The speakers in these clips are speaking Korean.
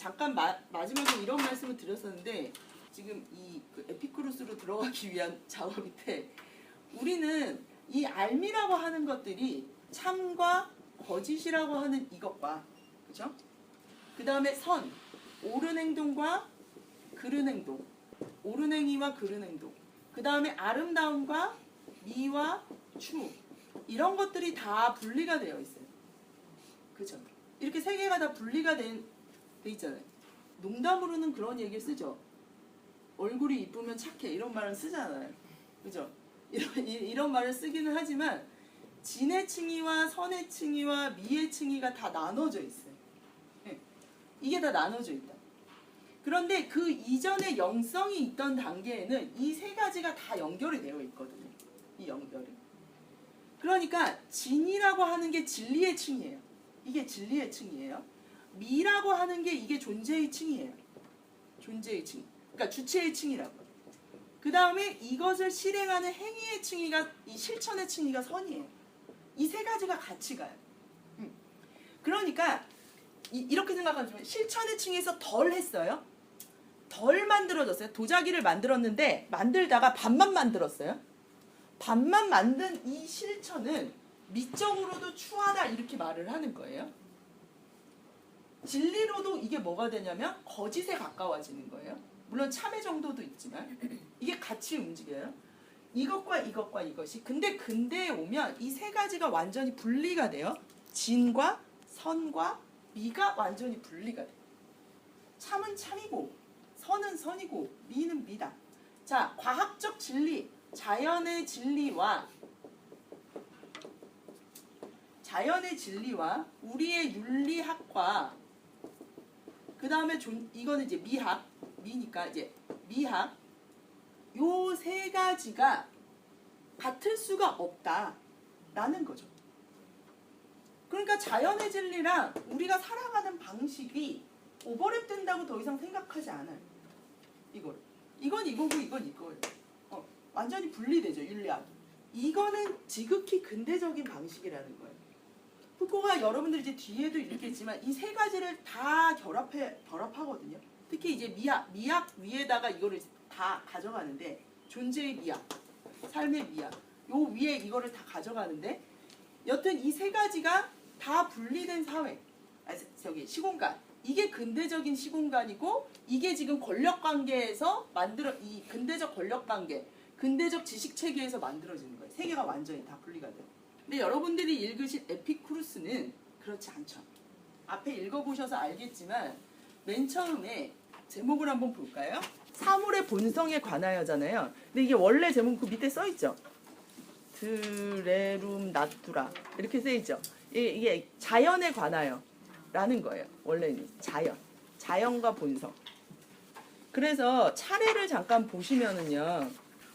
잠깐 마지막에 이런 말씀을 드렸었는데 지금 그 에피쿠로스로 들어가기 위한 작업인데 우리는 이 알미라고 하는 것들이 참과 거짓이라고 하는 이것과 그죠? 그 다음에 선, 옳은 행동과 그른 행동, 옳은 행위와 그른 행동, 그 다음에 아름다움과 미와 추 이런 것들이 다 분리가 되어 있어요. 그죠? 이렇게 세 개가 다 분리가 돼 있잖아요. 농담으로는 그런 얘기를 쓰죠. 얼굴이 이쁘면 착해 이런 말을 쓰잖아요. 그죠? 이런 말을 쓰기는 하지만 진의 칭의와 선의 칭의와 미의 칭의가 다 나눠져 있어요. 네. 이게 다 나눠져 있다. 그런데 그 이전에 영성이 있던 단계에는 이 세 가지가 다 연결이 되어 있거든요. 이 연결이. 그러니까 진이라고 하는 게 진리의 칭의예요. 이게 진리의 칭의예요. 미라고 하는 게 이게 존재의 칭의예요. 존재의 칭의. 그러니까 주체의 칭의라고. 그 다음에 이것을 실행하는 행위의 칭의가 이 실천의 칭의가 선이에요. 이 세 가지가 같이 가요. 그러니까 이렇게 생각하면 실천의 칭의에서 덜 했어요. 덜 만들어졌어요. 도자기를 만들었는데 만들다가 반만 만들었어요. 반만 만든 이 실천은 미적으로도 추하다 이렇게 말을 하는 거예요. 진리로도 이게 뭐가 되냐면 거짓에 가까워지는 거예요. 물론 참회 정도도 있지만 이게 같이 움직여요. 이것과 이것과 이것이. 근데 근대에 오면 이 세 가지가 완전히 분리가 돼요. 진과 선과 미가 완전히 분리가 돼요. 참은 참이고 선은 선이고 미는 미다. 자, 과학적 진리, 자연의 진리와 우리의 윤리학과 그 다음에 이거는 이제 미니까 이제 미학 요 세 가지가 같을 수가 없다라는 거죠. 그러니까 자연의 진리랑 우리가 살아가는 방식이 오버랩 된다고 더 이상 생각하지 않아요. 이건 이거고 이건 이거예요. 완전히 분리되죠. 윤리학. 이거는 지극히 근대적인 방식이라는 거예요. 푸코가 여러분들이 이제 뒤에도 읽겠지만 이 세 가지를 다 결합하거든요. 특히 이제 미학 위에다가 이거를 다 가져가는데 존재의 미학, 삶의 미학, 요 위에 이거를 다 가져가는데 여튼 이 세 가지가 다 분리된 사회, 시공간. 이게 근대적인 시공간이고 이게 지금 권력관계에서 이 근대적 권력관계, 근대적 지식체계에서 만들어지는 거예요. 세 개가 완전히 다 분리가 돼요. 근데 여러분들이 읽으신 에피쿠로스는 그렇지 않죠. 앞에 읽어보셔서 알겠지만 맨 처음에 제목을 한번 볼까요? 사물의 본성에 관하여잖아요. 근데 이게 원래 제목 그 밑에 써있죠. 드레룸 나투라 이렇게 써있죠. 이게 자연에 관하여 라는 거예요. 원래는 자연과 본성. 그래서 차례를 잠깐 보시면은요.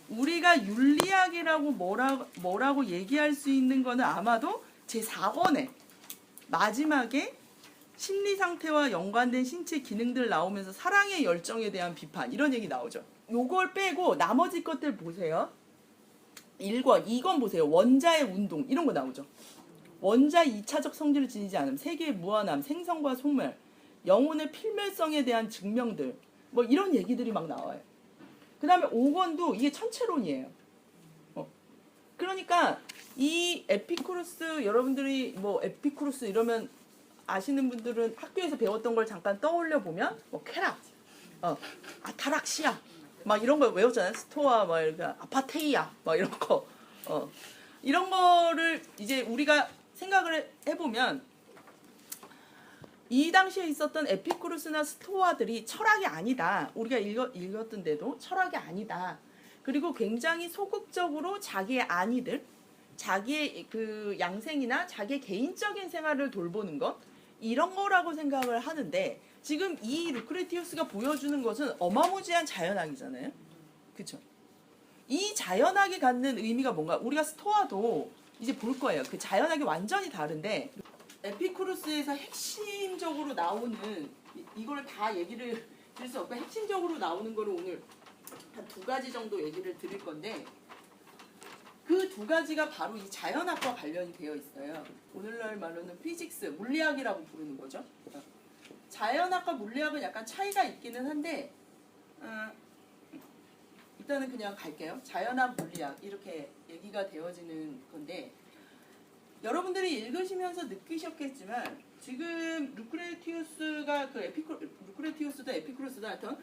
우리가 윤리학이라고 뭐라고 얘기할 수 있는 거는 아마도 제4권에 마지막에 심리 상태와 연관된 신체 기능들 나오면서 사랑의 열정에 대한 비판 이런 얘기 나오죠. 요걸 빼고 나머지 것들 보세요. 1권, 2권 보세요. 원자의 운동 이런 거 나오죠. 원자 2차적 성질을 지니지 않음, 세계의 무한함, 생성과 소멸, 영혼의 필멸성에 대한 증명들 뭐 이런 얘기들이 막 나와요. 그 다음에 5권도 이게 천체론이에요. 그러니까 이 에피쿠로스 여러분들이 뭐 에피쿠로스 이러면 아시는 분들은 학교에서 배웠던 걸 잠깐 떠올려 보면 뭐 쾌락, 아타락시아 막 이런 걸 외웠잖아요. 스토아 막 이렇게 아파테이아 막 이런 거 이런 거를 이제 우리가 생각을 해보면 이 당시에 있었던 에피쿠로스나 스토아들이 철학이 아니다. 우리가 읽었던 데도 철학이 아니다. 그리고 굉장히 소극적으로 자기의 안위들, 자기의 그 양생이나 자기의 개인적인 생활을 돌보는 것 이런 거라고 생각을 하는데 지금 이 루크레티우스가 보여주는 것은 어마무지한 자연학이잖아요. 그렇죠? 이 자연학이 갖는 의미가 뭔가 우리가 스토아도 이제 볼 거예요. 그 자연학이 완전히 다른데 에피쿠로스에서 핵심적으로 나오는 이걸 다 얘기를 드릴 수 없고 핵심적으로 나오는 거를 오늘 한 2가지 정도 얘기를 드릴 건데 그 2가지가 바로 이 자연학과 관련이 되어 있어요. 오늘날 말로는 피직스, 물리학이라고 부르는 거죠. 자연학과 물리학은 약간 차이가 있기는 한데 일단은 그냥 갈게요. 자연학 물리학 이렇게 얘기가 되어지는 건데 여러분들이 읽으시면서 느끼셨겠지만 지금 루크레티우스가 루크레티우스도 에피쿠로스도 하여튼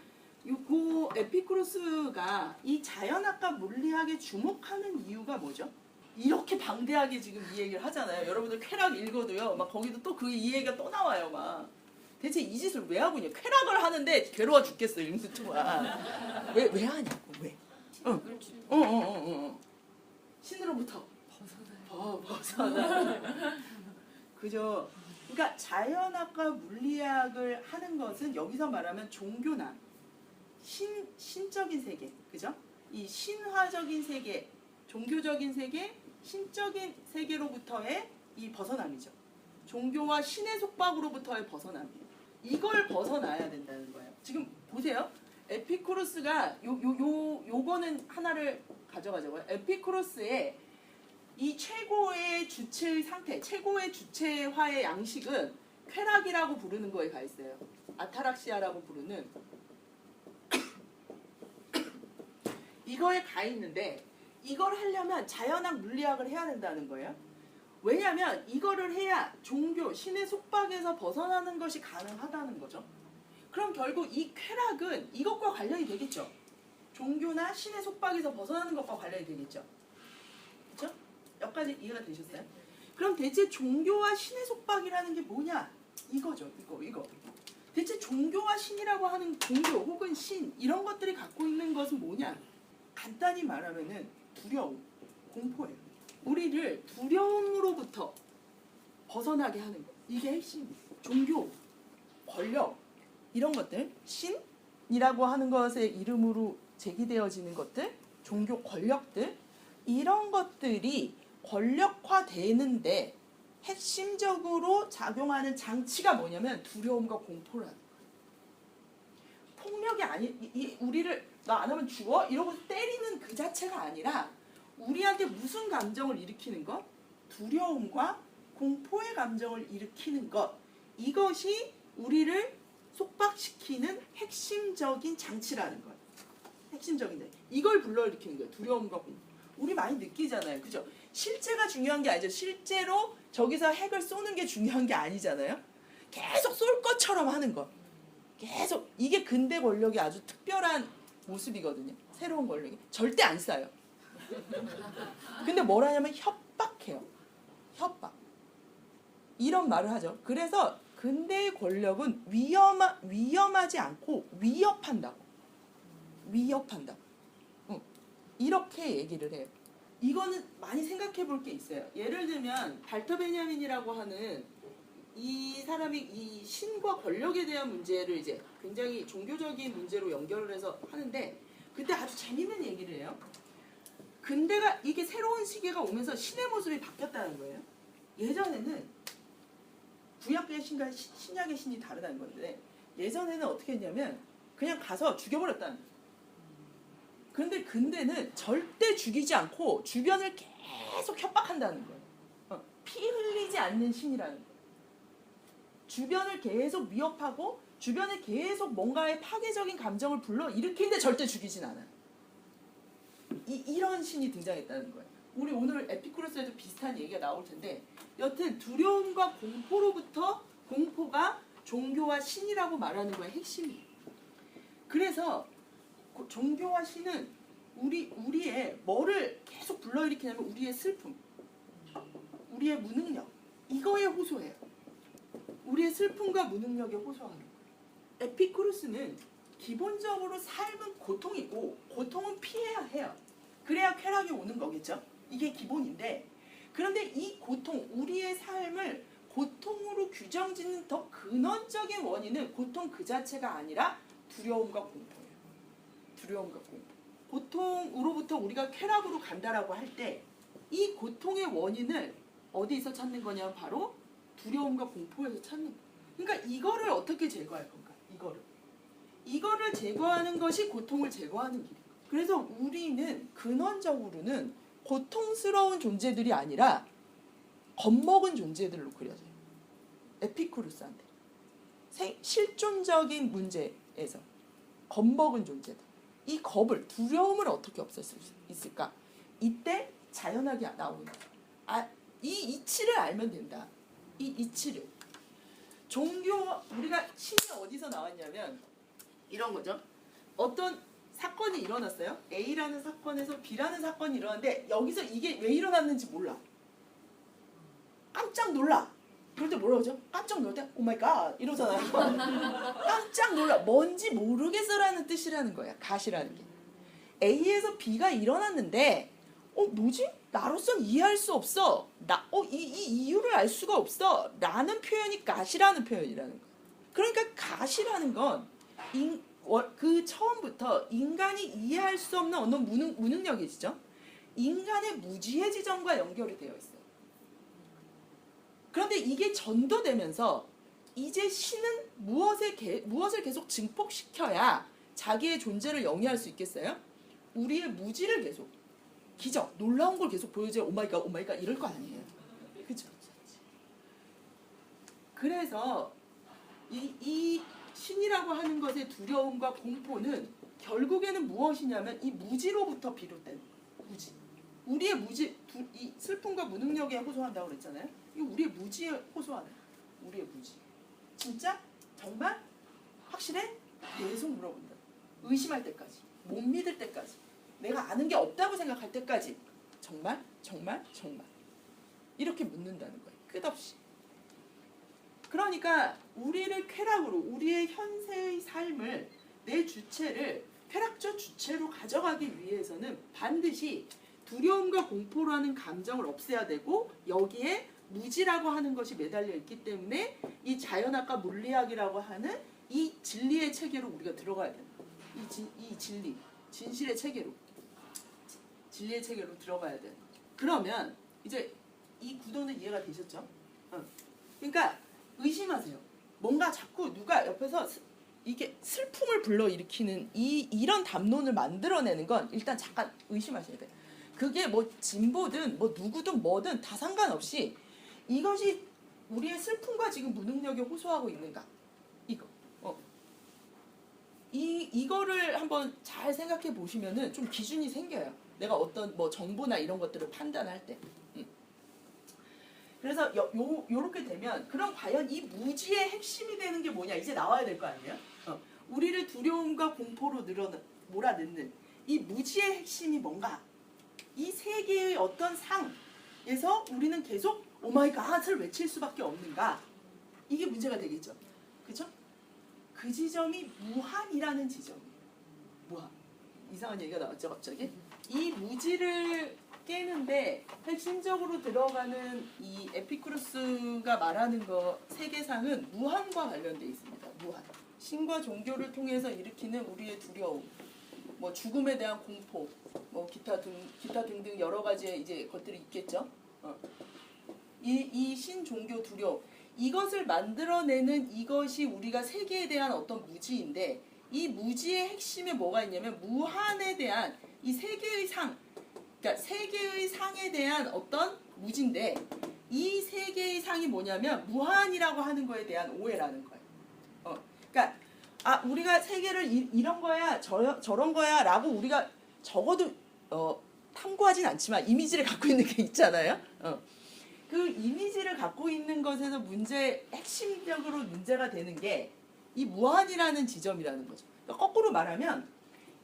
그 에피쿠로스가 이 자연학과 물리학에 주목하는 이유가 뭐죠? 이렇게 방대하게 지금 이 얘기를 하잖아요. 여러분들 쾌락 읽어도요. 막 거기도 또 그 이 얘기가 또 나와요. 막 대체 이 짓을 왜 하고 있냐? 쾌락을 하는데 괴로워 죽겠어. 1년 동안. 왜 하냐고. 왜? 신으로부터 벗어나. 그죠? 그러니까 자연학과 물리학을 하는 것은 여기서 말하면 종교나 신적인 세계, 그죠? 이 신화적인 세계, 종교적인 세계, 신적인 세계로부터의 이 벗어남이죠. 종교와 신의 속박으로부터의 벗어남이에요. 이걸 벗어나야 된다는 거예요. 지금 보세요. 에피쿠로스가 요거는 하나를 가져가자고요. 에피쿠로스의 이 최고의 주체의 상태, 최고의 주체화의 양식은 쾌락이라고 부르는 거에 가 있어요. 아타락시아라고 부르는 이거에 가 있는데 이걸 하려면 자연학 물리학을 해야 된다는 거예요. 왜냐하면 이거를 해야 종교, 신의 속박에서 벗어나는 것이 가능하다는 거죠. 그럼 결국 이 쾌락은 이것과 관련이 되겠죠. 종교나 신의 속박에서 벗어나는 것과 관련이 되겠죠. 그렇죠? 여기까지 이해가 되셨어요? 그럼 대체 종교와 신의 속박이라는 게 뭐냐? 이거죠. 이거. 대체 종교와 신이라고 하는 종교 혹은 신 이런 것들이 갖고 있는 것은 뭐냐? 간단히 말하면은 두려움, 공포예요. 우리를 두려움으로부터 벗어나게 하는 것. 이게 핵심. 종교, 권력 이런 것들, 신이라고 하는 것의 이름으로 제기되어지는 것들, 종교 권력들 이런 것들이 권력화되는데 핵심적으로 작용하는 장치가 뭐냐면 두려움과 공포라는 거예요. 폭력이 우리를 나 안 하면 죽어? 이러고 때리는 그 자체가 아니라 우리한테 무슨 감정을 일으키는 것? 두려움과 공포의 감정을 일으키는 것. 이것이 우리를 속박시키는 핵심적인 장치라는 거예요. 핵심적인 데 이걸 불러일으키는 거예요. 두려움과 공포. 우리 많이 느끼잖아요. 그죠? 실제가 중요한 게 아니죠. 실제로 저기서 핵을 쏘는 게 중요한 게 아니잖아요. 계속 쏠 것처럼 하는 거. 계속. 이게 근대 권력이 아주 특별한 모습이거든요. 새로운 권력이. 절대 안 쏴요. 근데 뭘 하냐면 협박해요. 협박. 이런 말을 하죠. 그래서 근대의 권력은 위험하지 않고 위협한다고. 이렇게 얘기를 해요. 이거는 많이 생각해 볼 게 있어요. 예를 들면 발터 베냐민이라고 하는 이 사람이 이 신과 권력에 대한 문제를 이제 굉장히 종교적인 문제로 연결을 해서 하는데 그때 아주 재밌는 얘기를 해요. 근데가 이게 새로운 시기가 오면서 신의 모습이 바뀌었다는 거예요. 예전에는 구약의 신과 신약의 신이 다르다는 건데 예전에는 어떻게 했냐면 그냥 가서 죽여버렸다는 거예요. 그런데 근대는 절대 죽이지 않고 주변을 계속 협박한다는 거예요. 피 흘리지 않는 신이라는 거예요. 주변을 계속 위협하고 주변에 계속 뭔가의 파괴적인 감정을 불러일으키는데 절대 죽이진 않아요. 이런 신이 등장했다는 거예요. 우리 오늘 에피쿠로스에도 비슷한 얘기가 나올 텐데 여튼 두려움과 공포로부터 공포가 종교와 신이라고 말하는 거의 핵심이에요. 그래서 종교와 신은 우리의 뭐를 계속 불러일으키냐면 우리의 슬픔, 우리의 무능력 이거에 호소해요. 우리의 슬픔과 무능력에 호소하는 거예요. 에피쿠로스는 기본적으로 삶은 고통이고 고통은 피해야 해요. 그래야 쾌락이 오는 거겠죠. 이게 기본인데 그런데 이 고통, 우리의 삶을 고통으로 규정짓는 더 근원적인 원인은 고통 그 자체가 아니라 두려움과 공포예요. 두려움과 공포. 고통으로부터 우리가 쾌락으로 간다라고 할 때 이 고통의 원인을 어디서 찾는 거냐면 바로 두려움과 공포에서 찾는 거예요. 그러니까 이거를 어떻게 제거할 건가? 이거를 제거하는 것이 고통을 제거하는 길이에요. 그래서 우리는 근원적으로는 고통스러운 존재들이 아니라 겁먹은 존재들로 그려져요. 에피쿠로스한테. 실존적인 문제에서 겁먹은 존재다. 이 겁을, 두려움을 어떻게 없앨 수 있을까? 이때 자연하게 나오는 거야. 이 이치를 알면 된다. 이 이치를. 종교, 우리가 신이 어디서 나왔냐면 이런 거죠. 어떤 사건이 일어났어요. A라는 사건에서 B라는 사건이 일어났는데 여기서 이게 왜 일어났는지 몰라. 깜짝 놀라. 그럴 때 뭐라고 하죠? 깜짝 놀 때 오마이갓 이러잖아요. 깜짝 놀라. 뭔지 모르겠어라는 뜻이라는 거야. 갓이라는 게. A에서 B가 일어났는데 뭐지? 나로선 이해할 수 없어. 이 이유를 알 수가 없어. 라는 표현이 갓이라는 표현이라는 거야. 그러니까 갓이라는 건 그 처음부터 인간이 이해할 수 없는 어느 무능력의 지점, 인간의 무지의 지점과 연결이 되어 있어요. 그런데 이게 전도되면서 이제 신은 무엇을 계속 증폭시켜야 자기의 존재를 영위할 수 있겠어요? 우리의 무지를 계속, 기적, 놀라운 걸 계속 보여줘야 오마이갓 오마이갓 이럴 거 아니에요. 그죠? 그래서 이 신이라고 하는 것의 두려움과 공포는 결국에는 무엇이냐면 이 무지로부터 비롯된 무지. 우리의 무지, 이 슬픔과 무능력에 호소한다고 그랬잖아요. 이 우리의 무지에 호소하는 우리의 무지. 진짜? 정말? 확실해? 계속 물어본다. 의심할 때까지, 못 믿을 때까지, 내가 아는 게 없다고 생각할 때까지 정말? 정말? 정말? 이렇게 묻는다는 거예요. 끝없이. 그러니까 우리를 쾌락으로, 우리의 현세의 삶을, 내 주체를 쾌락적 주체로 가져가기 위해서는 반드시 두려움과 공포라는 감정을 없애야 되고 여기에 무지라고 하는 것이 매달려 있기 때문에 이 자연학과 물리학이라고 하는 이 진리의 체계로 우리가 들어가야 된다. 이 진리, 진실의 체계로, 진리의 체계로 들어가야 돼. 그러면 이제 이 구도는 이해가 되셨죠? 그러니까 의심하세요. 뭔가 자꾸 누가 옆에서 이게 슬픔을 불러일으키는 이런 담론을 만들어내는 건 일단 잠깐 의심하셔야 돼요. 그게 뭐 진보든 뭐 누구든 뭐든 다 상관없이 이것이 우리의 슬픔과 지금 무능력에 호소하고 있는가? 이거. 이거를 한번 잘 생각해 보시면은 좀 기준이 생겨요. 내가 어떤 뭐 정보나 이런 것들을 판단할 때. 그래서 요렇게 되면 그럼 과연 이 무지의 핵심이 되는 게 뭐냐? 이제 나와야 될 거 아니에요? 우리를 두려움과 공포로 몰아넣는 이 무지의 핵심이 뭔가? 이 세계의 어떤 상에서 우리는 계속 오마이갓을 외칠 수밖에 없는가? 이게 문제가 되겠죠. 그렇죠? 그 지점이 무한이라는 지점이에요. 무한. 이상한 얘기가 나왔죠, 갑자기? 이 무지를 깨는데 핵심적으로 들어가는 이 에피쿠로스가 말하는 세계상은 무한과 관련되어 있습니다. 무한. 신과 종교를 통해서 일으키는 우리의 두려움, 뭐 죽음에 대한 공포, 뭐 기타 등등 여러 가지의 이제 것들이 있겠죠. 이 신종교 두려움, 이것을 만들어내는 이것이 우리가 세계에 대한 어떤 무지인데 이 무지의 핵심에 뭐가 있냐면 무한에 대한 이 세계의 상, 그러니까 세계의 상에 대한 어떤 무지인데 이 세계의 상이 뭐냐면 무한이라고 하는 거에 대한 오해라는 거예요. 그러니까 우리가 세계를 이런 거야 저런 거야 라고 우리가 적어도 탐구하진 않지만 이미지를 갖고 있는 게 있잖아요. 그 이미지를 갖고 있는 것에서 핵심적으로 문제가 되는 게 이 무한이라는 지점이라는 거죠. 그러니까 거꾸로 말하면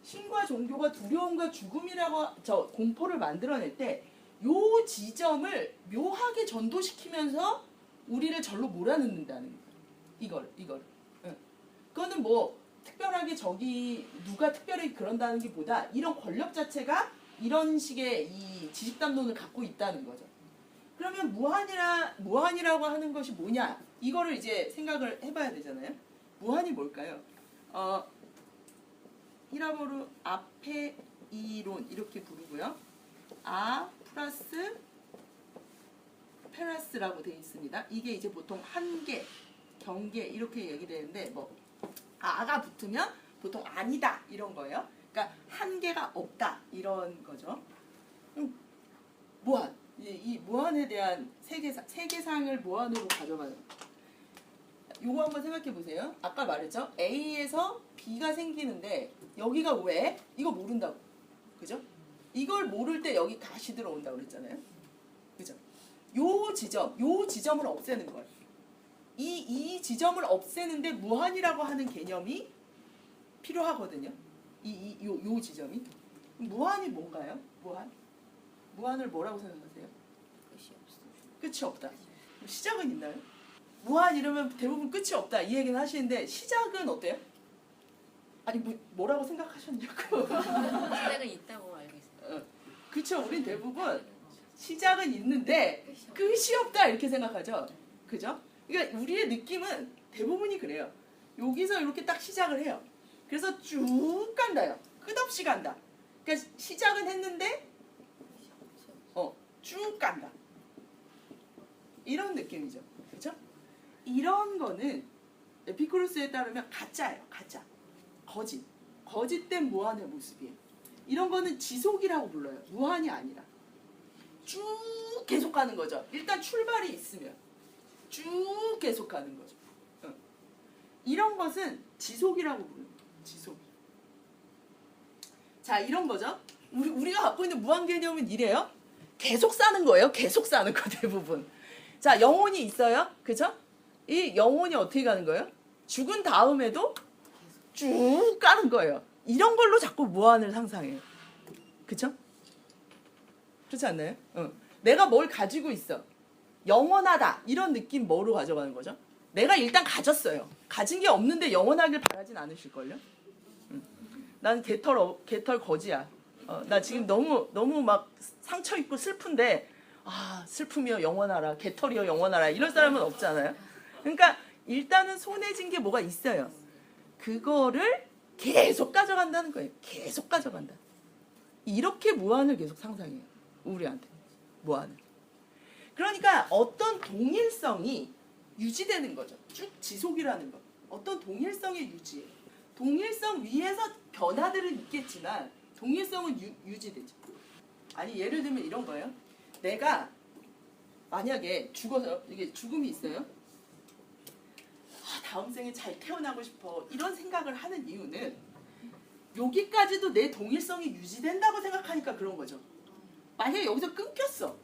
신과 종교가 두려움과 죽음이라고 공포를 만들어낼 때 요 지점을 묘하게 전도시키면서 우리를 절로 몰아넣는다는 거예요. 이걸. 그거는 뭐 특별하게 누가 특별히 그런다는 게 보다 이런 권력 자체가 이런 식의 이 지식담론을 갖고 있다는 거죠. 그러면 무한이라고 하는 것이 뭐냐? 이거를 이제 생각을 해봐야 되잖아요. 무한이 뭘까요? 히라보로 아페이론 이렇게 부르고요. 플러스 페라스라고 되어 있습니다. 이게 이제 보통 한계, 경계 이렇게 얘기되는데 뭐 아가 붙으면 보통 아니다 이런 거예요. 그러니까 한계가 없다 이런 거죠. 무한, 이 무한에 대한 세계상을 무한으로 가져가는. 요거 한번 생각해 보세요. 아까 말했죠? A에서 B가 생기는데 여기가 왜? 이거 모른다고. 그죠? 이걸 모를 때 여기 다시 들어온다고 그랬잖아요. 그죠? 요 지점을 없애는 거예요. 이 지점을 없애는데 무한이라고 하는 개념이 필요하거든요. 요 지점이. 무한이 뭔가요? 무한을 뭐라고 생각하세요? 끝이 없다. 시작은 있나요? 무한 이러면 대부분 끝이 없다 이 얘기는 하시는데 시작은 어때요? 아니 뭐라고 생각하셨냐고. 시작은 있다고 알고 있어요. 그렇죠. 우린 대부분 시작은 있는데 끝이 없다 이렇게 생각하죠. 그죠? 그러니까 우리의 느낌은 대부분이 그래요. 여기서 이렇게 딱 시작을 해요. 그래서 쭉 간다요. 끝없이 간다. 그러니까 시작은 했는데 쭉 간다. 이런 느낌이죠. 그렇죠? 이런 거는 에피쿠로스에 따르면 가짜예요. 가짜. 거짓. 거짓된 무한의 모습이에요. 이런 거는 지속이라고 불러요. 무한이 아니라. 쭉 계속 가는 거죠. 일단 출발이 있으면 쭉 계속 가는 거죠. 이런 것은 지속이라고 불러요. 지속. 자, 이런 거죠. 우리가 갖고 있는 무한 개념은 이래요. 계속 사는 거예요. 계속 사는 거 대부분. 자, 영혼이 있어요. 그죠? 이 영혼이 어떻게 가는 거예요? 죽은 다음에도 쭉 가는 거예요. 이런 걸로 자꾸 무한을 상상해요. 그쵸? 그렇지 않나요? 내가 뭘 가지고 있어. 영원하다. 이런 느낌 뭐로 가져가는 거죠? 내가 일단 가졌어요. 가진 게 없는데 영원하길 바라진 않으실걸요? 난 개털 거지야. 나 지금 너무 막 상처 입고 슬픈데 슬픔이여 영원하라. 개털이여 영원하라. 이럴 사람은 없잖아요. 그러니까 일단은 손해진 게 뭐가 있어요. 그거를 계속 가져간다는 거예요. 계속 가져간다. 이렇게 무한을 계속 상상해요. 우리한테. 무한을. 그러니까 어떤 동일성이 유지되는 거죠. 쭉 지속이라는 거. 어떤 동일성의 유지예요. 동일성 위에서 변화들은 있겠지만 동일성은 유지되죠. 아니 예를 들면 이런 거예요. 내가 만약에 죽어서 이게 죽음이 있어요. 다음 생에 잘 태어나고 싶어. 이런 생각을 하는 이유는 여기까지도 내 동일성이 유지된다고 생각하니까 그런 거죠. 만약에 여기서 끊겼어.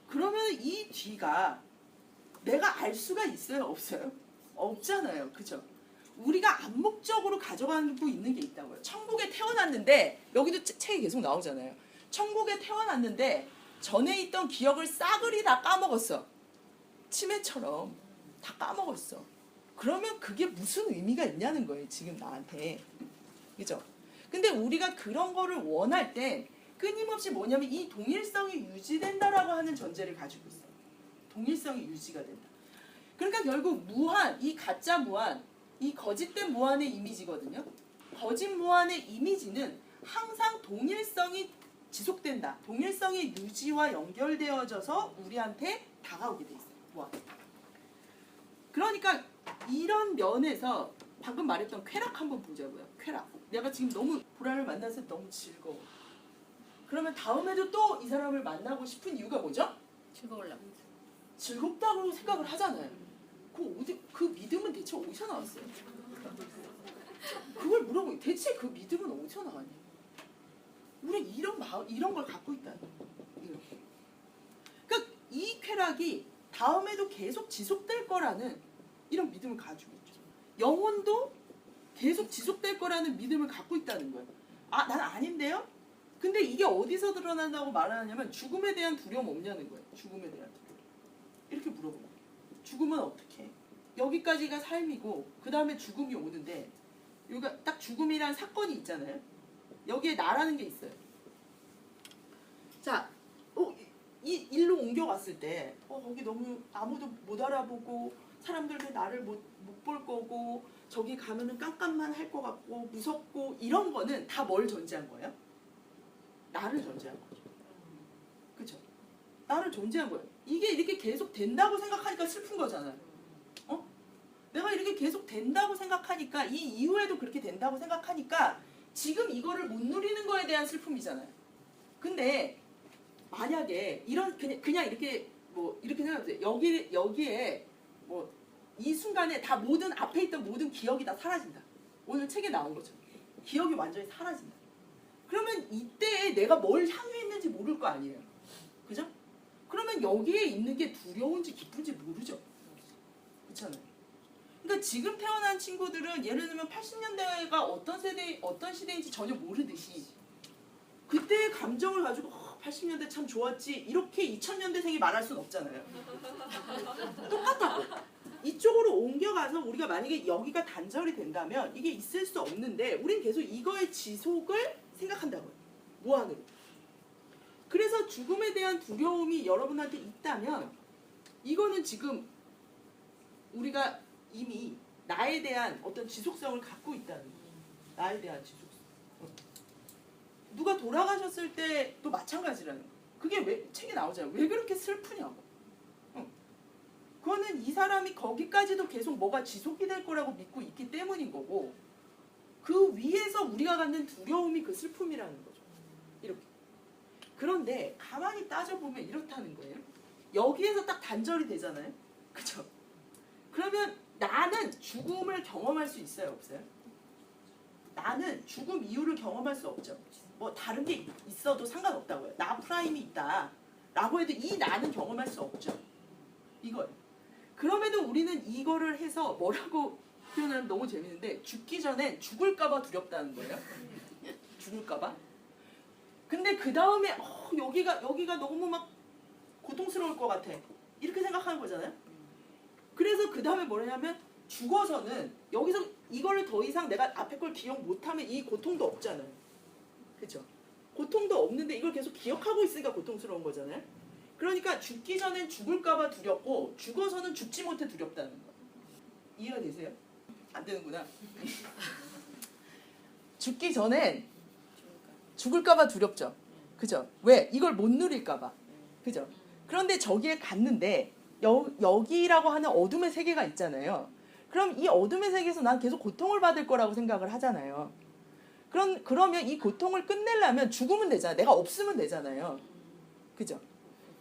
그러면 이 뒤가 내가 알 수가 있어요? 없어요? 없잖아요. 그죠? 우리가 암묵적으로 가져가고 있는 게 있다고요. 천국에 태어났는데 여기도 책이 계속 나오잖아요. 천국에 태어났는데 전에 있던 기억을 싸그리 다 까먹었어. 치매처럼 다 까먹었어. 그러면 그게 무슨 의미가 있냐는 거예요. 지금 나한테. 그죠? 근데 우리가 그런 거를 원할 때 끊임없이 뭐냐면 이 동일성이 유지된다라고 하는 전제를 가지고 있어요. 동일성이 유지가 된다. 그러니까 결국 무한, 이 가짜 무한, 이 거짓된 무한의 이미지거든요. 거짓 무한의 이미지는 항상 동일성이 지속된다. 동일성의 유지와 연결되어져서 우리한테 다가오게 돼 있어요. 무한. 그러니까 이런 면에서 방금 말했던 쾌락 한번 보자고요. 쾌락. 내가 지금 너무 보라를 만나서 너무 즐거워. 그러면 다음에도 또 이 사람을 만나고 싶은 이유가 뭐죠? 즐거우려고. 즐겁다고 생각을 하잖아요. 그 믿음은 대체 어디서 나왔어요? 그걸 물어보니 대체 그 믿음은 어디서 나왔냐? 우리 이런 걸 갖고 있다. 그러니까 이 쾌락이 다음에도 계속 지속될 거라는 이런 믿음을 가지고 있죠. 영혼도 계속 지속될 거라는 믿음을 갖고 있다는 거예요. 난 아닌데요? 근데 이게 어디서 드러난다고 말하냐면 죽음에 대한 두려움 없냐는 거예요. 죽음에 대한 두려움. 이렇게 물어보면 죽음은 어떻게 해? 여기까지가 삶이고 그 다음에 죽음이 오는데 여기가 딱 죽음이란 사건이 있잖아요. 여기에 나라는 게 있어요. 자, 이 일로 옮겨갔을 때 거기 너무 아무도 못 알아보고 사람들도 나를 못 볼 거고 저기 가면은 깜깜만 할 것 같고 무섭고 이런 거는 다 뭘 전제한 거예요? 나를 전제한 거죠. 그쵸? 나를 전제한 거예요. 이게 이렇게 계속 된다고 생각하니까 슬픈 거잖아요. 내가 이렇게 계속 된다고 생각하니까 이 이후에도 그렇게 된다고 생각하니까 지금 이거를 못 누리는 거에 대한 슬픔이잖아요. 근데 만약에 이런 그냥 이렇게 이렇게 생각해보세요. 여기에 이 순간에 다 모든 앞에 있던 모든 기억이 다 사라진다. 오늘 책에 나온 거죠. 기억이 완전히 사라진다. 그러면 이때에 내가 뭘 향유했는지 모를 거 아니에요. 그죠? 그러면 여기에 있는 게 두려운지 기쁜지 모르죠. 그렇잖아요. 그러니까 지금 태어난 친구들은 예를 들면 80년대가 어떤 시대인지 전혀 모르듯이 그때의 감정을 가지고 80년대 참 좋았지 이렇게 2000년대생이 말할 수는 없잖아요. 똑같다고. 이쪽으로 옮겨가서 우리가 만약에 여기가 단절이 된다면 이게 있을 수 없는데 우린 계속 이거의 지속을 생각한다고요. 무한으로. 그래서 죽음에 대한 두려움이 여러분한테 있다면 이거는 지금 우리가 이미 나에 대한 어떤 지속성을 갖고 있다는 거예요. 나에 대한 지속성. 누가 돌아가셨을 때도 마찬가지라는 거예요. 그게 왜 책에 나오잖아요. 왜 그렇게 슬프냐고. 그거는 이 사람이 거기까지도 계속 뭐가 지속이 될 거라고 믿고 있기 때문인 거고 그 위에서 우리가 갖는 두려움이 그 슬픔이라는 거죠. 이렇게. 그런데 가만히 따져보면 이렇다는 거예요. 여기에서 딱 단절이 되잖아요. 그죠? 그러면 나는 죽음을 경험할 수 있어요? 없어요? 나는 죽음 이후를 경험할 수 없죠. 뭐 다른 게 있어도 상관없다고요. 나 프라임이 있다 라고 해도 이 나는 경험할 수 없죠. 이거예요. 그럼에도 우리는 이거를 해서 뭐라고 표현하면 너무 재밌는데 죽기 전엔 죽을까봐 두렵다는 거예요. 죽을까봐. 근데 그 다음에 여기가 너무 막 고통스러울 것 같아. 이렇게 생각하는 거잖아요. 그래서 그 다음에 뭐냐면 죽어서는 여기서 이거를 더 이상 내가 앞에 걸 기억 못하면 이 고통도 없잖아요. 그렇죠? 고통도 없는데 이걸 계속 기억하고 있으니까 고통스러운 거잖아요. 그러니까 죽기 전엔 죽을까봐 두렵고 죽어서는 죽지 못해 두렵다는 거. 이해가 되세요? 안 되는구나. 죽기 전엔 죽을까봐 두렵죠. 그죠? 왜? 이걸 못 누릴까봐. 그죠? 그런데 저기에 갔는데 여기라고 하는 어둠의 세계가 있잖아요. 그럼 이 어둠의 세계에서 난 계속 고통을 받을 거라고 생각을 하잖아요. 그러면 이 고통을 끝내려면 죽으면 되잖아요. 내가 없으면 되잖아요. 그죠?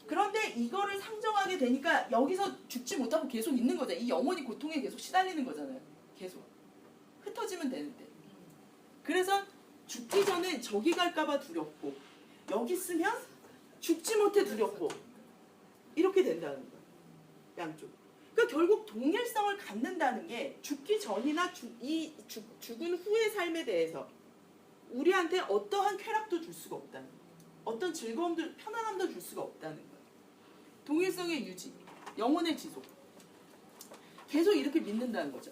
그런데 이거를 상정하게 되니까 여기서 죽지 못하고 계속 있는 거죠. 이 영혼이 고통에 계속 시달리는 거잖아요. 계속. 흩어지면 되는데. 그래서 죽기 전에 저기 갈까봐 두렵고 여기 있으면 죽지 못해 두렵고 이렇게 된다는 거예요. 양쪽. 그러니까 결국 동일성을 갖는다는 게 죽기 전이나 죽은 후의 삶에 대해서 우리한테 어떠한 쾌락도 줄 수가 없다는 거예요. 어떤 즐거움도 편안함도 줄 수가 없다는 거예요. 동일성의 유지, 영혼의 지속. 계속 이렇게 믿는다는 거죠.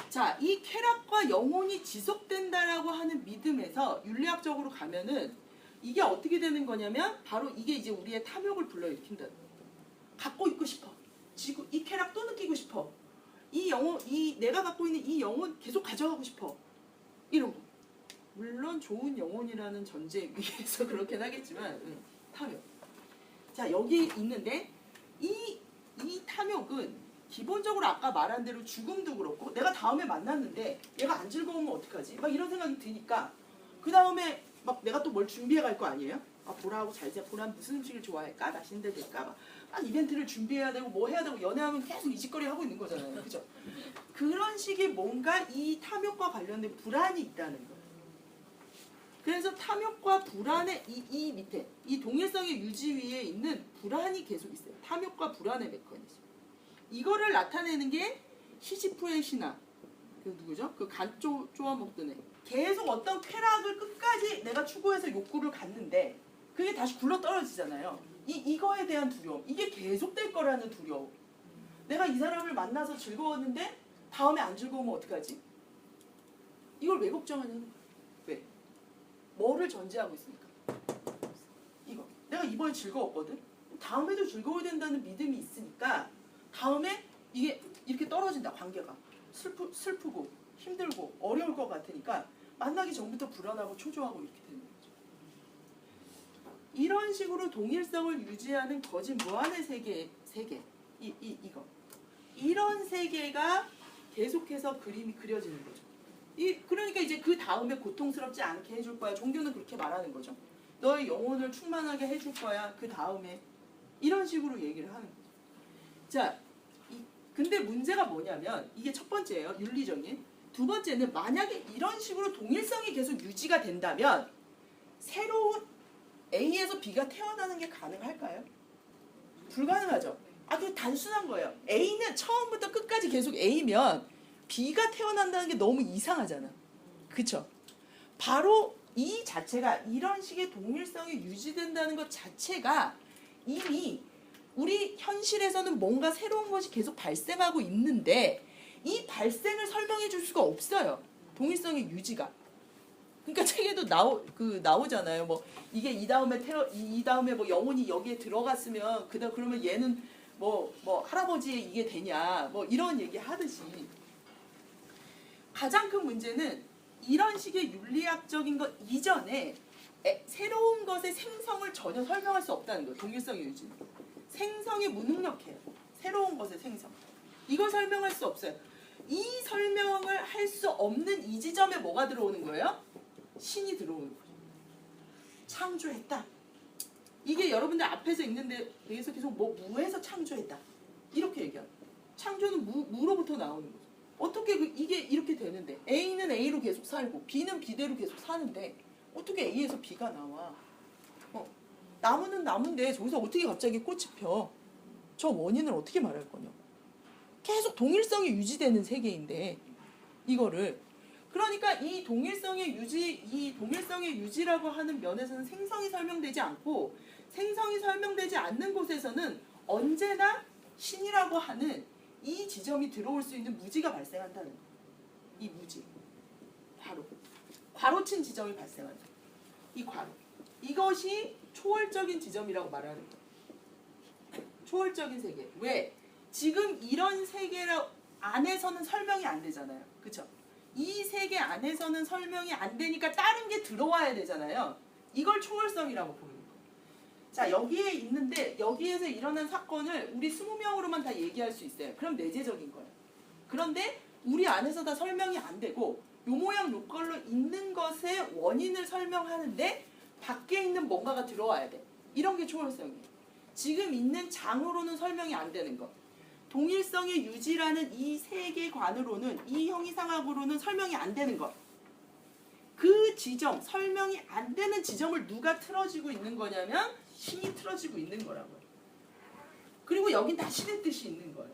자, 이 쾌락과 영혼이 지속된다라고 하는 믿음에서 윤리학적으로 가면은 이게 어떻게 되는 거냐면 바로 이게 이제 우리의 탐욕을 불러일으킨다는 거예요. 갖고 있고 싶어. 이 쾌락 또 느끼고 싶어. 내가 갖고 있는 이 영혼 계속 가져가고 싶어. 이런 거. 물론 좋은 영혼이라는 전제 위에서 그렇긴 하겠지만 탐욕. 자, 여기 있는데 이 탐욕은 기본적으로 아까 말한 대로 죽음도 그렇고 내가 다음에 만났는데 얘가 안 즐거우면 어떡하지? 막 이런 생각이 드니까 그 다음에 막 내가 또 뭘 준비해 갈 거 아니에요? 보라하고 잘자 보라는 무슨 음식을 좋아할까? 맛있는 데 될까? 막 이벤트를 준비해야 되고 뭐 해야 되고 연애하면 계속 이 짓거리 하고 있는 거잖아요. 그죠? 그런 식의 뭔가 이 탐욕과 관련된 불안이 있다는 거예요. 그래서 탐욕과 불안의 이 밑에 이 동일성의 유지 위에 있는 불안이 계속 있어요. 탐욕과 불안의 메커니즘. 이거를 나타내는 게 시지프의 신화. 그 누구죠? 그 간 쪼아 먹던 애. 계속 어떤 쾌락을 끝까지 내가 추구해서 욕구를 갖는데 그게 다시 굴러 떨어지잖아요. 이거에 대한 두려움. 이게 계속될 거라는 두려움. 내가 이 사람을 만나서 즐거웠는데 다음에 안 즐거우면 어떡하지? 이걸 왜 걱정하냐는 거예요. 왜? 뭐를 전제하고 있습니까? 이거. 내가 이번에 즐거웠거든? 다음에도 즐거워야 된다는 믿음이 있으니까 다음에 이게 이렇게 떨어진다, 관계가. 슬프고 힘들고 어려울 것 같으니까 만나기 전부터 불안하고 초조하고 이렇게 되는 거죠. 이런 식으로 동일성을 유지하는 거짓 무한의 세계. 이거. 이런 세계가 계속해서 그림이 그려지는 거죠. 그러니까 이제 그 다음에 고통스럽지 않게 해줄 거야. 종교는 그렇게 말하는 거죠. 너의 영혼을 충만하게 해줄 거야. 그 다음에. 이런 식으로 얘기를 하는 거죠. 자, 근데 문제가 뭐냐면 이게 첫 번째예요. 윤리적인. 두 번째는 만약에 이런 식으로 동일성이 계속 유지가 된다면 새로운 A에서 B가 태어나는 게 가능할까요? 불가능하죠. 그 단순한 거예요. A는 처음부터 끝까지 계속 A면 B가 태어난다는 게 너무 이상하잖아. 그쵸? 바로 이 자체가 이런 식의 동일성이 유지된다는 것 자체가 이미 우리 현실에서는 뭔가 새로운 것이 계속 발생하고 있는데 이 발생을 설명해 줄 수가 없어요. 동일성의 유지가. 그러니까 책에도 나오잖아요. 뭐 이게 이 다음에 뭐 영혼이 여기에 들어갔으면 그러면 얘는 뭐 할아버지의 이게 되냐 뭐 이런 얘기 하듯이 가장 큰 문제는 이런 식의 윤리학적인 것 이전에 새로운 것의 생성을 전혀 설명할 수 없다는 거예요. 동일성의 유지. 생성이 무능력해요. 새로운 것의 생성. 이걸 설명할 수 없어요. 이 설명을 할 수 없는 이 지점에 뭐가 들어오는 거예요? 신이 들어오는 거죠. 창조했다. 이게 여러분들 앞에서 읽는데 여기서 계속 무에서 창조했다. 이렇게 얘기해요. 창조는 무로부터 나오는 거죠. 어떻게 이게 이렇게 되는데 A는 A로 계속 살고 B는 B대로 계속 사는데 어떻게 A에서 B가 나와? 나무는 나무인데 저기서 어떻게 갑자기 꽃이 펴? 저 원인을 어떻게 말할 거냐? 계속 동일성이 유지되는 세계인데 이거를 그러니까 이 동일성의 유지라고 하는 면에서는 생성이 설명되지 않고 생성이 설명되지 않는 곳에서는 언제나 신이라고 하는 이 지점이 들어올 수 있는 무지가 발생한다는 거예요. 이 무지. 괄호친 지점이 발생한다. 이 괄호. 이것이 초월적인 지점이라고 말하는 거예요. 초월적인 세계. 왜? 지금 이런 세계 안에서는 설명이 안 되잖아요. 그쵸? 이 세계 안에서는 설명이 안 되니까 다른 게 들어와야 되잖아요. 이걸 초월성이라고 부르는 거예요. 자, 여기에 있는데 여기에서 일어난 사건을 우리 20명으로만 다 얘기할 수 있어요. 그럼 내재적인 거예요. 그런데 우리 안에서 다 설명이 안 되고 요 모양 요 걸로 있는 것의 원인을 설명하는데 밖에 있는 뭔가가 들어와야 돼. 이런 게 초월성이에요. 지금 있는 장으로는 설명이 안 되는 것. 동일성의 유지라는 이 세계관으로는 이 형이상학으로는 설명이 안 되는 것. 그 지점, 설명이 안 되는 지점을 누가 틀어지고 있는 거냐면 신이 틀어지고 있는 거라고요. 그리고 여긴 다 신의 뜻이 있는 거예요.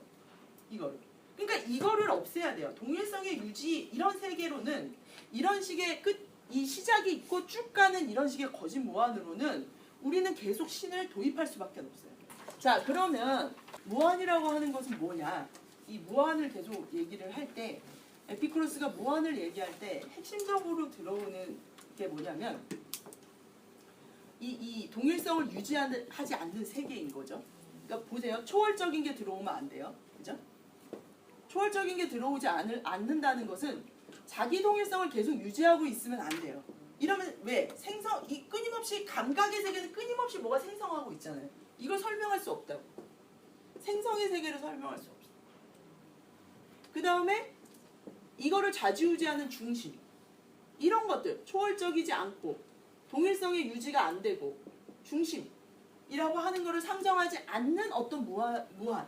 이거를. 그러니까 이거를 없애야 돼요. 동일성의 유지 이런 세계로는 이런 식의 이 시작이 있고 쭉 가는 이런 식의 거짓 무한으로는 우리는 계속 신을 도입할 수밖에 없어요. 자, 그러면 무한이라고 하는 것은 뭐냐? 이 무한을 계속 얘기를 할 때 에피쿠로스가 무한을 얘기할 때 핵심적으로 들어오는 게 뭐냐면 이 동일성을 유지하지 않는 세계인 거죠. 그러니까 보세요. 초월적인 게 들어오면 안 돼요. 그죠? 초월적인 게 들어오지 않는다는 것은 자기 동일성을 계속 유지하고 있으면 안 돼요. 이러면 왜? 이 끊임없이 감각의 세계는 끊임없이 뭐가 생성하고 있잖아요. 이걸 설명할 수 없다고. 생성의 세계를 설명할 수 없어. 그 다음에 이거를 좌지우지하는 중심. 이런 것들. 초월적이지 않고 동일성의 유지가 안 되고 중심이라고 하는 거를 상정하지 않는 어떤 무한의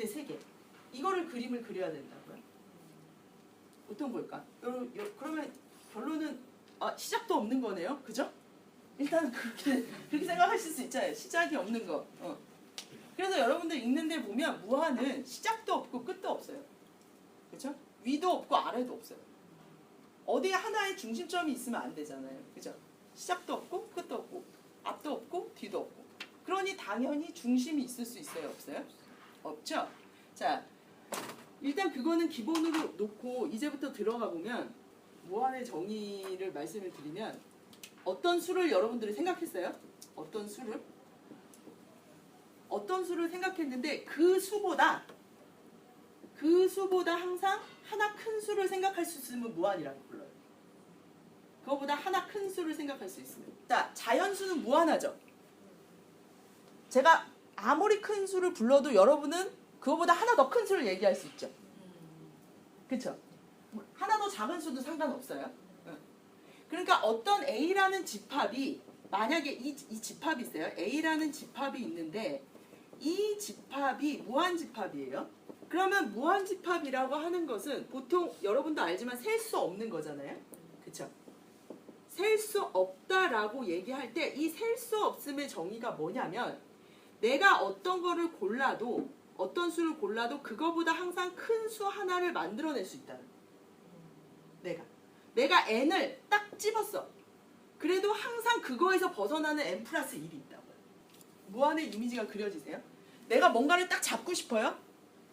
세계. 이거를 그림을 그려야 된다고요. 어떤 걸까? 그러면 결론은 시작도 없는 거네요. 그죠? 일단 그렇게 생각하실 수 있잖아요. 시작이 없는 거. 그래서 여러분들 읽는데 보면 무한은 시작도 없고 끝도 없어요. 그렇죠? 위도 없고 아래도 없어요. 어디에 하나의 중심점이 있으면 안 되잖아요. 그죠? 시작도 없고 끝도 없고 앞도 없고 뒤도 없고. 그러니 당연히 중심이 있을 수 있어요? 없어요? 없죠? 자, 일단 그거는 기본으로 놓고 이제부터 들어가 보면 무한의 정의를 말씀을 드리면 어떤 수를 여러분들이 생각했어요? 어떤 수를 생각했는데 그 수보다 항상 하나 큰 수를 생각할 수 있으면 무한이라고 불러요. 그거보다 하나 큰 수를 생각할 수 있으면. 자, 자연수는 무한하죠. 제가 아무리 큰 수를 불러도 여러분은 그거보다 하나 더 큰 수를 얘기할 수 있죠. 그렇죠? 하나 더 작은 수도 상관없어요. 그러니까 어떤 A라는 집합이 만약에 이 집합이 있어요. A라는 집합이 있는데 이 집합이 무한 집합이에요. 그러면 무한집합이라고 하는 것은 보통 여러분도 알지만 셀 수 없는 거잖아요. 그쵸? 셀 수 없다라고 얘기할 때 이 셀 수 없음의 정의가 뭐냐면 내가 어떤 거를 골라도 어떤 수를 골라도 그거보다 항상 큰 수 하나를 만들어낼 수 있다는 거예요. 내가 n을 딱 집었어. 그래도 항상 그거에서 벗어나는 n 플러스 1이 있다고요. 무한의 이미지가 그려지세요? 내가 뭔가를 딱 잡고 싶어요?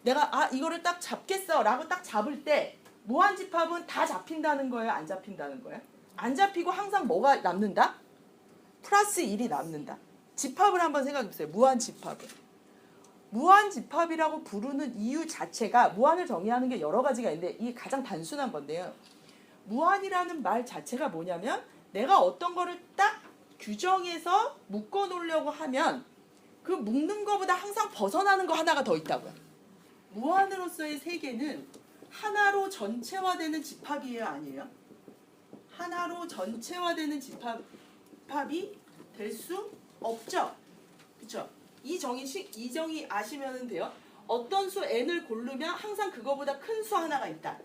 내가 이거를 딱 잡겠어 라고 딱 잡을 때 무한집합은 다 잡힌다는 거예요? 안 잡힌다는 거예요? 안 잡히고 항상 뭐가 남는다? 플러스 1이 남는다. 집합을 한번 생각해보세요. 무한집합을. 무한집합이라고 부르는 이유 자체가 무한을 정의하는 게 여러 가지가 있는데 이게 가장 단순한 건데요. 무한이라는 말 자체가 뭐냐면 내가 어떤 거를 딱 규정해서 묶어 놓으려고 하면 그 묶는 거보다 항상 벗어나는 거 하나가 더 있다고요. 무한으로서의 세계는 하나로 전체화되는 집합이에요, 아니에요? 하나로 전체화되는 집합이 될 수 없죠. 그렇죠? 이 정의 아시면 돼요. 어떤 수 n을 고르면 항상 그거보다 큰 수 하나가 있다.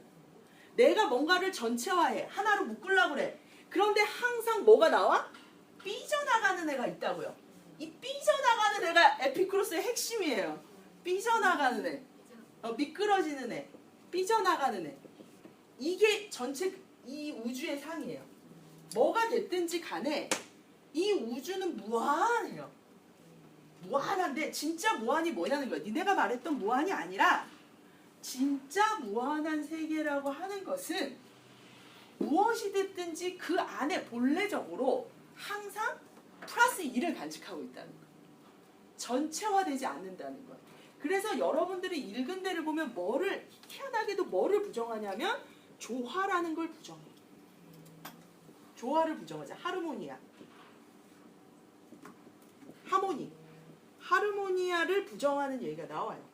내가 뭔가를 전체화해. 하나로 묶으려고 그래. 그런데 항상 뭐가 나와? 삐져나가는 애가 있다고요. 이 삐져나가는 애가 에피쿠로스의 핵심이에요. 삐져나가는 애. 미끄러지는 애. 삐져나가는 애. 이게 전체 이 우주의 상이에요. 뭐가 됐든지 간에 이 우주는 무한해요. 무한한데 진짜 무한이 뭐냐는 거야. 니네가 말했던 무한이 아니라 진짜 무한한 세계라고 하는 것은 무엇이 됐든지 그 안에 본래적으로 항상 플러스 1을 간직하고 있다는 거예요. 전체화되지 않는다는 거예요. 그래서 여러분들이 읽은 데를 보면 희한하게도 뭐를 부정하냐면 조화라는 걸 부정해요. 조화를 부정하자. 하르모니아. 하르모니아를 부정하는 얘기가 나와요.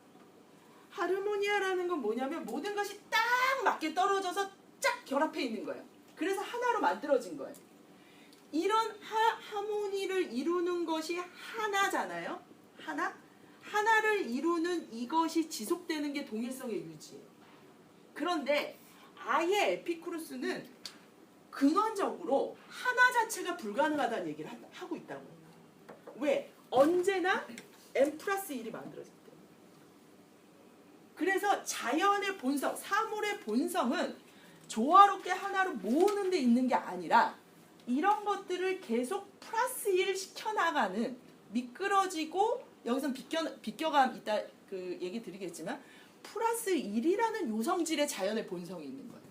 하르모니아라는 건 뭐냐면 모든 것이 딱 맞게 떨어져서 쫙 결합해 있는 거예요. 그래서 하나로 만들어진 거예요. 이런 하모니를 이루는 것이 하나잖아요. 하나를 이루는 이것이 지속되는 게 동일성의 유지예요. 그런데 아예 에피쿠로스는 근원적으로 하나 자체가 불가능하다는 얘기를 하고 있다고요. 왜? 언제나 n 플러스 1이 만들어질 때. 그래서 자연의 본성, 사물의 본성은 조화롭게 하나로 모으는 데 있는 게 아니라 이런 것들을 계속 플러스 1 시켜나가는 미끄러지고 여기서 비껴감 이따 그 얘기 드리겠지만 플러스 1이라는 요성질의 자연의 본성이 있는 거예요.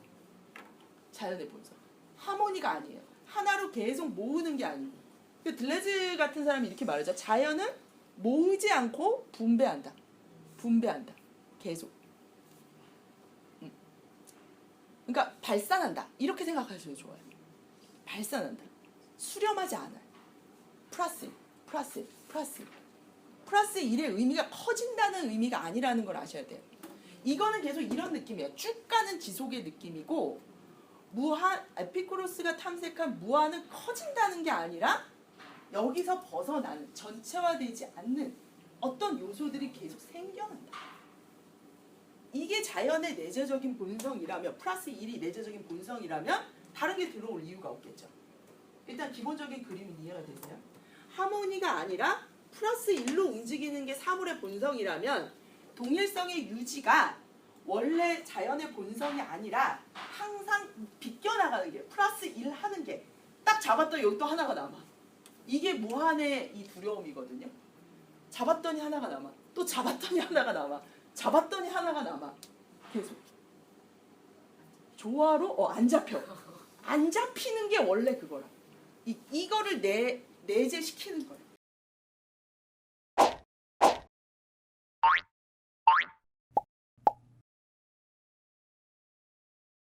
자연의 본성. 하모니가 아니에요. 하나로 계속 모으는 게 아니고. 들레즈 같은 사람이 이렇게 말하죠. 자연은 모으지 않고 분배한다. 계속. 그러니까 발산한다. 이렇게 생각하셔도 좋아요. 발산한다. 수렴하지 않아요. 플러스 1의 의미가 커진다는 의미가 아니라는 걸 아셔야 돼요. 이거는 계속 이런 느낌이에요. 쭉 가는 지속의 느낌이고 에피쿠로스가 탐색한 무한은 커진다는 게 아니라 여기서 벗어나는 전체화되지 않는 어떤 요소들이 계속 생겨난다. 이게 자연의 내재적인 본성이라면 플러스 1이 내재적인 본성이라면 다른 게 들어올 이유가 없겠죠. 일단 기본적인 그림은 이해가 되세요? 하모니가 아니라 플러스 1로 움직이는 게 사물의 본성이라면 동일성의 유지가 원래 자연의 본성이 아니라 항상 비껴나가는 게 플러스 1 하는 게 딱 잡았더니 여기 또 하나가 남아. 이게 무한의 이 두려움이거든요. 잡았더니 하나가 남아. 또 잡았더니 하나가 남아. 잡았더니 하나가 남아. 계속. 조화로 안 잡혀. 안 잡히는 게 원래 그거라. 이거를 내재시키는 거예요.